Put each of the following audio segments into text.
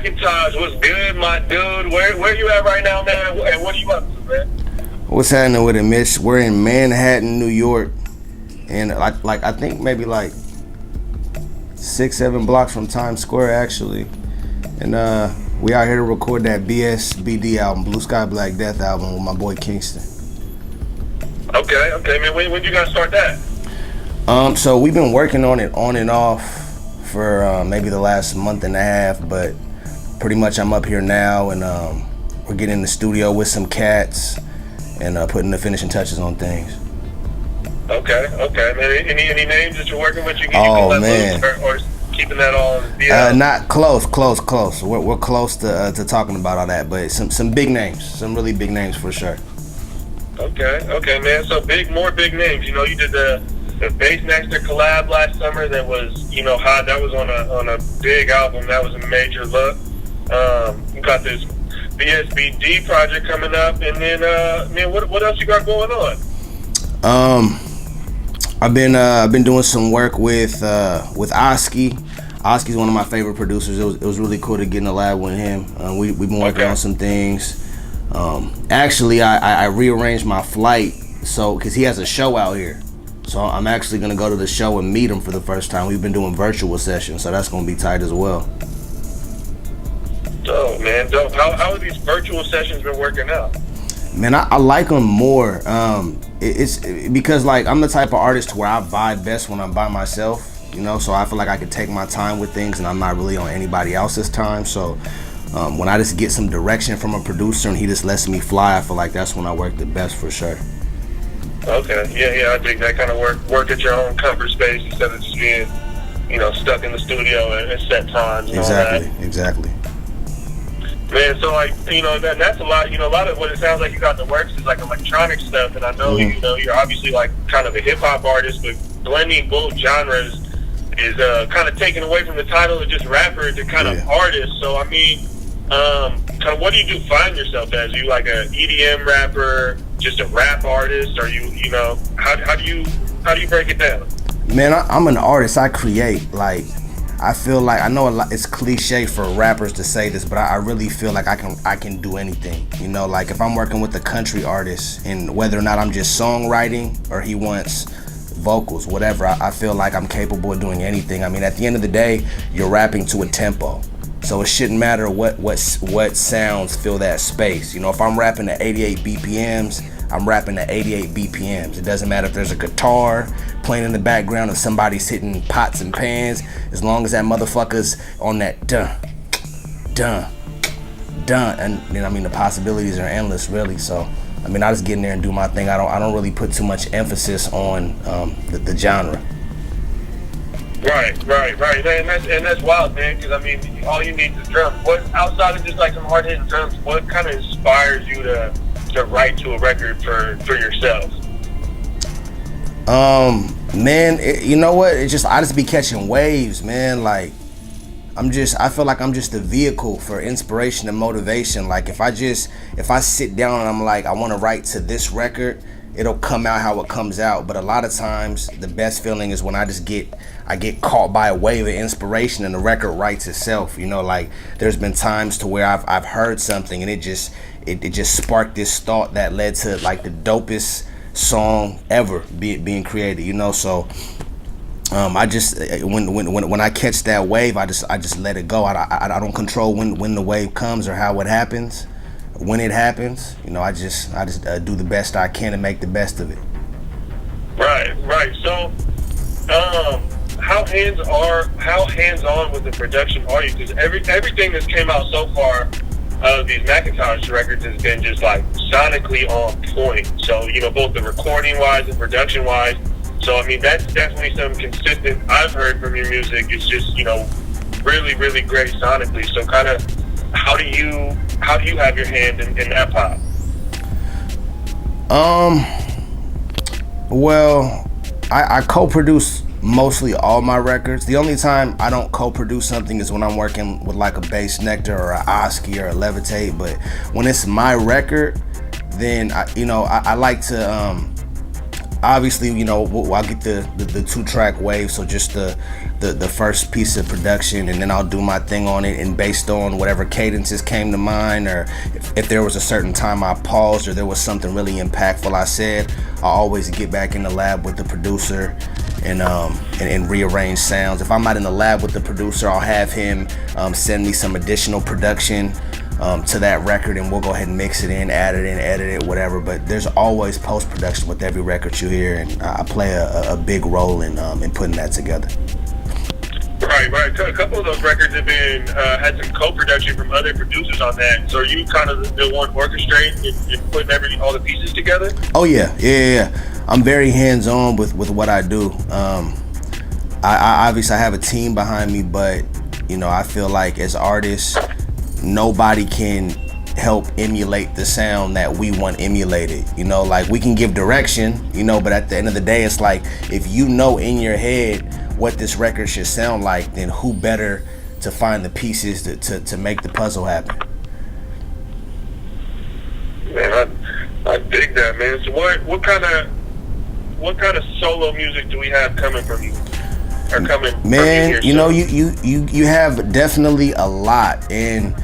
Macntaj, what's good, my dude? Where you at right now, man? And what are you up to, man? What's happening with it, Mitch? We're in Manhattan, New York, and I think maybe like 6-7 blocks from Times Square, actually. And we out here to record that BSBD album, Blue Sky Black Death album, with my boy Kingston. Okay, man. When you guys start that? So we've been working on it on and off for maybe the last month and a half, but pretty much I'm up here now, and we're getting in the studio with some cats and putting the finishing touches on things. Okay, man. Any names that you're working with? You Oh, can let man. loose, or keeping that all in the Not close. We're close to talking about all that, but some big names, some really big names for sure. Okay, man. So more big names. You know, you did the Bassnectar collab last summer. That was, hot. That was on a big album. That was a major look. You got this BSBD project coming up, and then man, what else you got going on? I've been doing some work with Oski. Oski's one of my favorite producers. It was really cool to get in the lab with him. We've been working on some things. Actually, I rearranged my flight because he has a show out here. So I'm actually gonna go to the show and meet him for the first time. We've been doing virtual sessions, so that's gonna be tight as well. Dope, man. Dope. How have these virtual sessions been working out? Man, I like them more. It's because like I'm the type of artist where I vibe best when I'm by myself. So I feel like I can take my time with things, and I'm not really on anybody else's time. So when I just get some direction from a producer and he just lets me fly, I feel like that's when I work the best for sure. Okay, yeah, I think that kind of work at your own comfort space instead of just being, stuck in the studio at set times. And Exactly. Man, so that's a lot. A lot of what it sounds like you got in the works is like electronic stuff, and I know you're obviously like kind of a hip hop artist, but blending both genres is kind of taken away from the title of just rapper to kind of artist. So I mean, kind of what do you define yourself as? Are you like a EDM rapper, just a rap artist? Are you how do you break it down? Man, I'm an artist. I create. Like, I feel like, I know it's cliche for rappers to say this, but I really feel like I can do anything. Like if I'm working with a country artist, and whether or not I'm just songwriting or he wants vocals, whatever, I feel like I'm capable of doing anything. I mean, at the end of the day, you're rapping to a tempo. So it shouldn't matter what sounds fill that space. If I'm rapping at 88 BPMs, I'm rapping at 88 BPMs. It doesn't matter if there's a guitar playing in the background or somebody's hitting pots and pans. As long as that motherfucker's on that dun, and then I mean the possibilities are endless, really. So I mean, I just get in there and do my thing. I don't really put too much emphasis on the genre. Right. And that's wild, man, because I mean, all you need is drums. What, outside of just like some hard hitting drums, what kind of inspires you to write to a record for yourself? Man, you know what? I just be catching waves, man. Like, I feel like I'm just a vehicle for inspiration and motivation. Like, if I sit down and I'm like, I want to write to this record, it'll come out how it comes out. But a lot of times, the best feeling is when I get caught by a wave of inspiration and the record writes itself. Like there's been times to where I've heard something and it just sparked this thought that led to like the dopest song ever being created. So I just when I catch that wave, I just let it go. I don't control when the wave comes or how it happens. When it happens, I just do the best I can and make the best of it. Right. So, how hands-on with the production are you? Because everything that's came out so far of these Macntaj records has been just like sonically on point. So, both the recording-wise and production-wise. So, I mean, that's definitely some consistent I've heard from your music. It's just, really, really great sonically. So, kind of, how do you have your hand in that pop? Well, I co-produce mostly all my records. The only time I don't co-produce something is when I'm working with like a Bassnectar or a Oski or a Levitate. But when it's my record, then I like to obviously, I'll get the 2-track wave, so just the the first piece of production, and then I'll do my thing on it, and based on whatever cadences came to mind, or if there was a certain time I paused or there was something really impactful I said, I always get back in the lab with the producer and rearrange sounds. If I'm not in the lab with the producer, I'll have him send me some additional production to that record, and we'll go ahead and mix it in, add it in, edit it, whatever. But there's always post-production with every record you hear, and I play a big role in putting that together. Right. A couple of those records have been had some co-production from other producers on that. So are you kind of the one orchestrating and putting all the pieces together? Oh yeah. I'm very hands-on with what I do. I obviously have a team behind me, but I feel like as artists, nobody can help emulate the sound that we want emulated. Like we can give direction, but at the end of the day, it's like if in your head what this record should sound like, then who better to find the pieces to make the puzzle happen? Man, I dig that, man. So what kind of solo music do we have coming from you? Or coming man, from you here, you have definitely a lot. And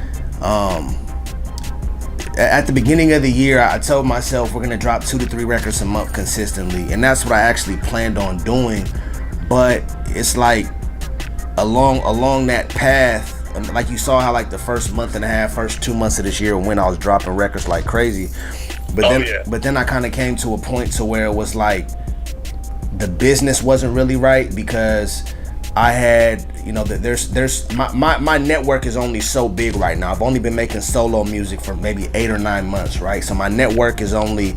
at the beginning of the year, I told myself we're gonna drop 2 to 3 records a month consistently, and that's what I actually planned on doing. But it's like along that path, like you saw how like the first month and a half, first 2 months of this year when I was dropping records like crazy. But then I kind of came to a point to where it was like the business wasn't really right, because I had, there's my network is only so big right now. I've only been making solo music for maybe 8 or 9 months, right? So my network is only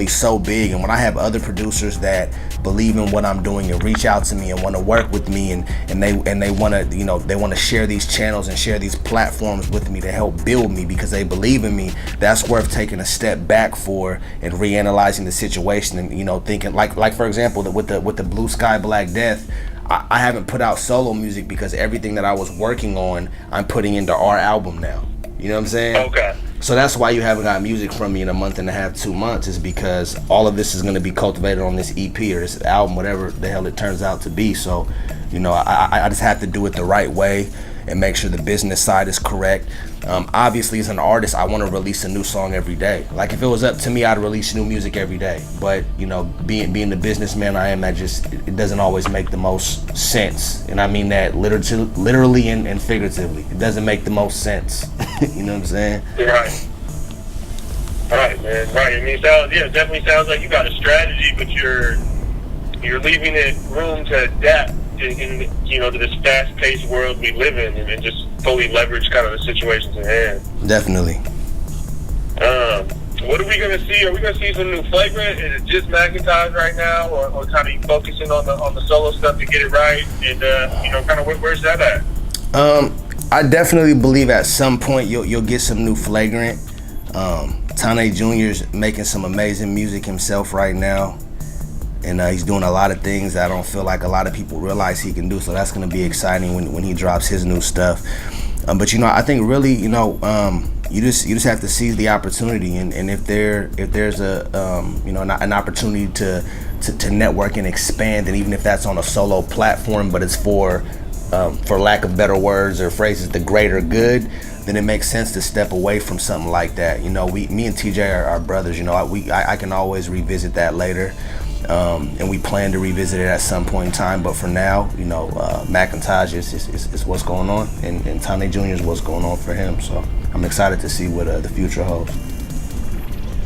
so big, and when I have other producers that believe in what I'm doing and reach out to me and want to work with me, and they want to, they want to share these channels and share these platforms with me to help build me because they believe in me, that's worth taking a step back for and reanalyzing the situation and thinking like for example with the Blue Sky Black Death. I haven't put out solo music because everything that I was working on, I'm putting into our album now. You know what I'm saying? Okay. So that's why you haven't got music from me in a month and a half, 2 months, is because all of this is going to be cultivated on this EP or this album, whatever the hell it turns out to be. So, I just have to do it the right way and make sure the business side is correct. Obviously, as an artist, I want to release a new song every day. Like if it was up to me, I'd release new music every day. But being the businessman I am, it doesn't always make the most sense. And I mean that literally and figuratively. It doesn't make the most sense. You know what I'm saying? Right, man. Right. I mean, it definitely sounds like you got a strategy, but you're leaving it room to adapt in to this fast-paced world we live in, and just fully leverage kind of the situations at hand. Definitely. What are we gonna see? Are we gonna see some new Flagrant? Is it just Macntaj right now, or kind of you focusing on the solo stuff to get it right? And kind of where's that at? I definitely believe at some point you'll get some new Flagrant. Tane Jr.'s making some amazing music himself right now. And he's doing a lot of things that I don't feel like a lot of people realize he can do. So that's going to be exciting when he drops his new stuff. But I think really, you just have to seize the opportunity. And if there's an opportunity to network and expand, and even if that's on a solo platform, but it's for lack of better words or phrases, the greater good, then it makes sense to step away from something like that. Me and TJ are brothers. I can always revisit that later. And we plan to revisit it at some point in time, but for now, Macntaj is what's going on, and Tane Jr. is what's going on for him. So I'm excited to see what the future holds.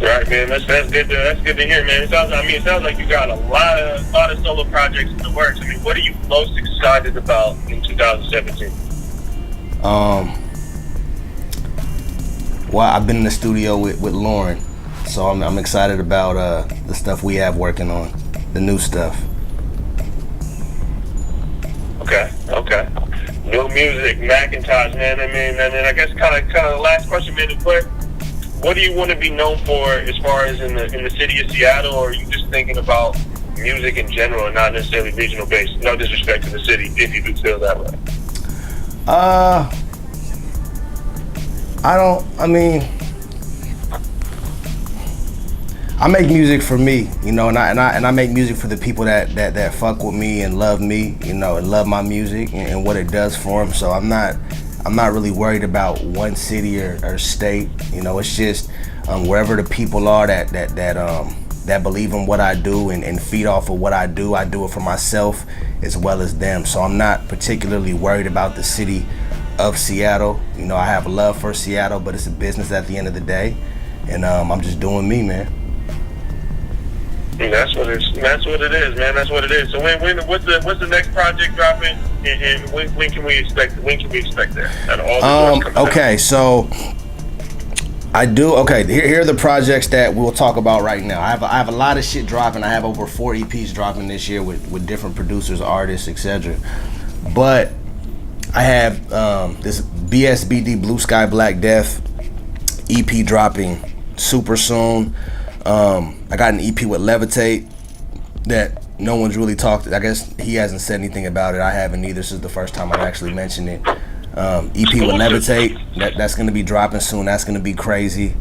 Right, man. That's good. That's good to hear, man. It sounds like you got a lot of solo projects in the works. I mean, what are you most excited about in 2017? Well, I've been in the studio with Lauren. So I'm excited about the stuff we have working on, the new stuff. Okay. New music, Macntaj, man. I mean, and then I guess kind of the last question, man, is what do you want to be known for as far as in the city of Seattle, or are you just thinking about music in general and not necessarily regional based? No disrespect to the city, if you do feel that way. I make music for me, you know, and I make music for the people that fuck with me and love me, you know, and love my music and what it does for them. So I'm not really worried about one city or state. You know, it's just wherever the people are that believe in what I do and feed off of what I do it for myself as well as them. So I'm not particularly worried about the city of Seattle. You know, I have love for Seattle, but it's a business at the end of the day, and I'm just doing me, man. And that's what it is, man. That's what it is. So what's the next project dropping, and when can we expect that? And all okay, so I do. Okay, here are the projects that we'll talk about right now. I have a lot of shit dropping. I have over 4 EPs dropping this year with different producers, artists, etc. But I have this BSBD Blue Sky Black Death EP dropping super soon. I got an EP with Levitate that no one's really talked. I guess he hasn't said anything about it. I haven't either. This is the first time I've actually mentioned it. EP with Levitate that's gonna be dropping soon. That's gonna be crazy.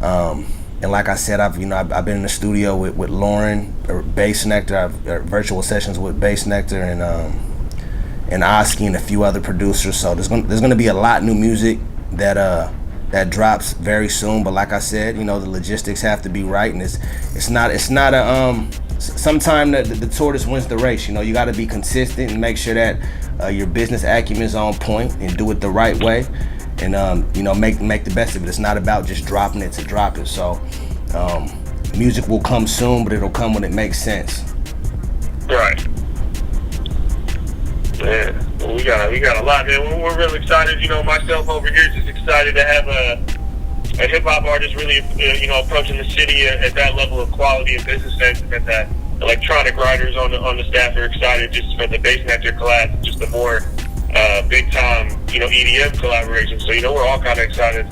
And like I said, I've been in the studio with Lauren or Bassnectar, virtual sessions with Bassnectar and Oski and a few other producers. So there's gonna be a lot new music that drops very soon. But like I said, you know, the logistics have to be right, and it's not a sometime the tortoise wins the race. You know, you got to be consistent and make sure that your business acumen is on point and do it the right way, and you know, make the best of it. It's not about just dropping it to drop it. So music will come soon, but it'll come when it makes sense. Right. Yeah, well, we got a lot, man. We're really excited. You know, myself over here just excited to have a hip hop artist really, you know, approaching the city at that level of quality and business sense, and that electronic writers on the staff are excited just for the Bassnectar collab, just the more big time, you know, EDM collaboration. So, you know, we're all kind of excited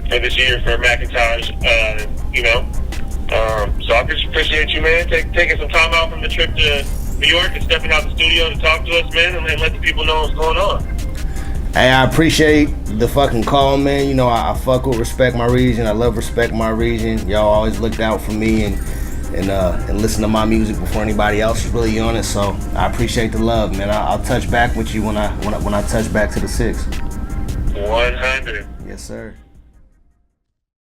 for this year for Macntaj, you know. So I just appreciate you, man, taking some time out from the trip to New York and stepping out the studio to talk to us, man, and let the people know what's going on. Hey, I appreciate the fucking call, man. You know, I fuck with Respect My Region. I love Respect My Region. Y'all always looked out for me and listen to my music before anybody else is really on it. So I appreciate the love, man. I'll touch back with you when I touch back to the 6. 100. Yes, sir.